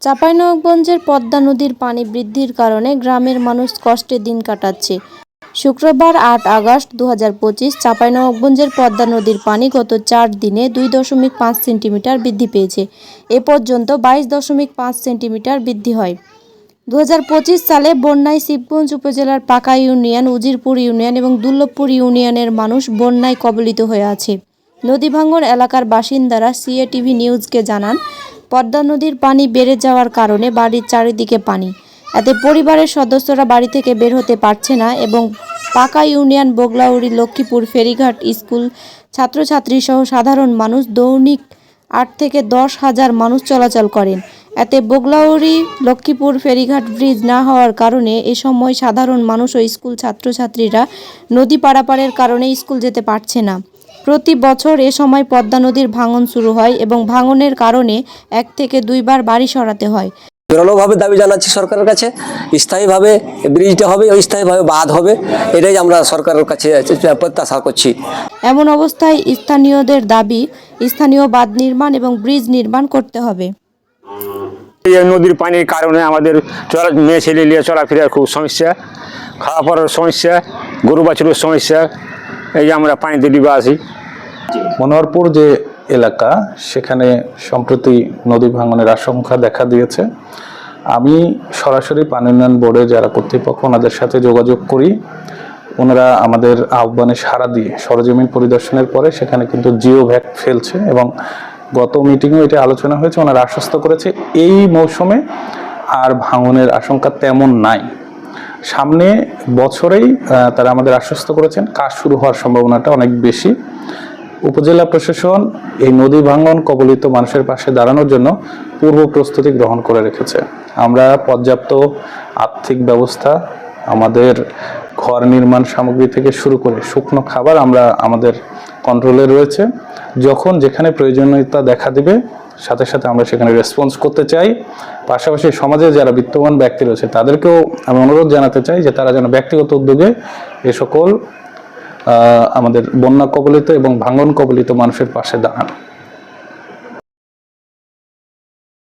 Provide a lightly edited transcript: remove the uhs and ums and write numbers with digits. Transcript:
চাঁপাইনবাবগঞ্জের পদ্মা নদীর পানি বৃদ্ধির কারণে গ্রামের মানুষ কষ্টে দিন কাটাচ্ছে। শুক্রবার ৮ আগস্ট ২০২৫ চাঁপাইনবাবগঞ্জের পদ্মা নদীর পানি গত ৪ দিনে ২.৫ সেন্টিমিটার বৃদ্ধি পেয়েছে। এ পর্যন্ত 22.৫ সেন্টিমিটার বৃদ্ধি হয়। ২০২৫ সালে বন্যায় শিবগঞ্জ উপজেলার পাকা ইউনিয়ন, উজিরপুর ইউনিয়ন এবং দুর্লভপুর ইউনিয়নের মানুষ বন্যায় কবলিত হয়ে আছে। নদী ভাঙন এলাকার বাসিন্দারা সিএটিভি নিউজকে জানান, পদ্মা নদীর পানি বেড়ে যাওয়ার কারণে বাড়ির চারিদিকে পানি। এতে পরিবারের সদস্যরা বাড়ি থেকে বের হতে পারছে না এবং পাকা ইউনিয়ন, বগলাউড়ি, লক্ষ্মীপুর ফেরিঘাট স্কুল ছাত্রছাত্রী সহ সাধারণ মানুষ দৈনিক ৮ থেকে ১০ হাজার মানুষ চলাচল করেন। এতে বগলাউড়ি লক্ষ্মীপুর ফেরিঘাট ব্রিজ না হওয়ার কারণে এ সময় সাধারণ মানুষ ও স্কুল ছাত্রছাত্রীরা নদী পারাপারের কারণে স্কুল যেতে পারছে না। প্রতি বছর এ সময় পদ্মা নদীর ভাঙন শুরু হয় এবং ভাঙনের কারণে ১ থেকে ২ বার বাড়ি সরাতে হয়। জোরালোভাবে দাবি জানাচ্ছি সরকারের কাছে, স্থায়ীভাবে ব্রিজটা হবে, অস্থায়ীভাবে বাঁধ হবে, এটাই আমরা সরকারের কাছে প্রত্যাশা করছি। এমন অবস্থায় স্থানীয়দের দাবি, স্থানীয় বাঁধ নির্মাণ এবং ব্রিজ নির্মাণ করতে হবে। এই নদীর পানির কারণে আমাদের মেয়ে ছেলে নিয়ে চলাফেরার খুব সমস্যা, খাওয়া পড়ার সমস্যা, গরু বাছুরের সমস্যা। এই যে আমরা পানিতে ডুবে আছি। মনোহরপুর যে এলাকা, সেখানে সম্প্রতি নদী ভাঙনের আশঙ্কা দেখা দিয়েছে। আমি সরাসরি পানি উন্নয়ন বোর্ডে যারা কর্তৃপক্ষ, ওনাদের সাথে যোগাযোগ করি। ওনারা আমাদের আহ্বানে সাড়া দিয়ে সরজমিন পরিদর্শনের পরে সেখানে কিন্তু জিও ভ্যাক ফেলছে এবং গত মিটিংয়েও এটা আলোচনা হয়েছে। ওনারা আশ্বস্ত করেছে এই মৌসুমে আর ভাঙনের আশঙ্কা তেমন নাই। সামনে বছরেই তারা আমাদের আশ্বস্ত করেছেন কাজ শুরু হওয়ার সম্ভাবনাটা অনেক বেশি। উপজেলা প্রশাসন এই নদী ভাঙন কবলিত মানুষের পাশে দাঁড়ানোর জন্য পূর্ব প্রস্তুতি গ্রহণ করে রেখেছে। আমরা পর্যাপ্ত আর্থিক ব্যবস্থা, আমাদের ঘর নির্মাণ সামগ্রী থেকে শুরু করে শুকনো খাবার আমরা আমাদের কন্ট্রোলে রয়েছে। যখন যেখানে প্রয়োজনীয়তা দেখা দিবে সাথে সাথে আমরা সেখানে রেসপন্স করতে চাই। পাশাপাশি সমাজে যারা বিত্তবান ব্যক্তি রয়েছে তাদেরকেও আমি অনুরোধ জানাতে চাই যে তারা যেন ব্যক্তিগত উদ্যোগে এ সকল আমাদের বন্যা কবলিত এবং ভাঙন কবলিত মানুষের পাশে দাঁড়ান।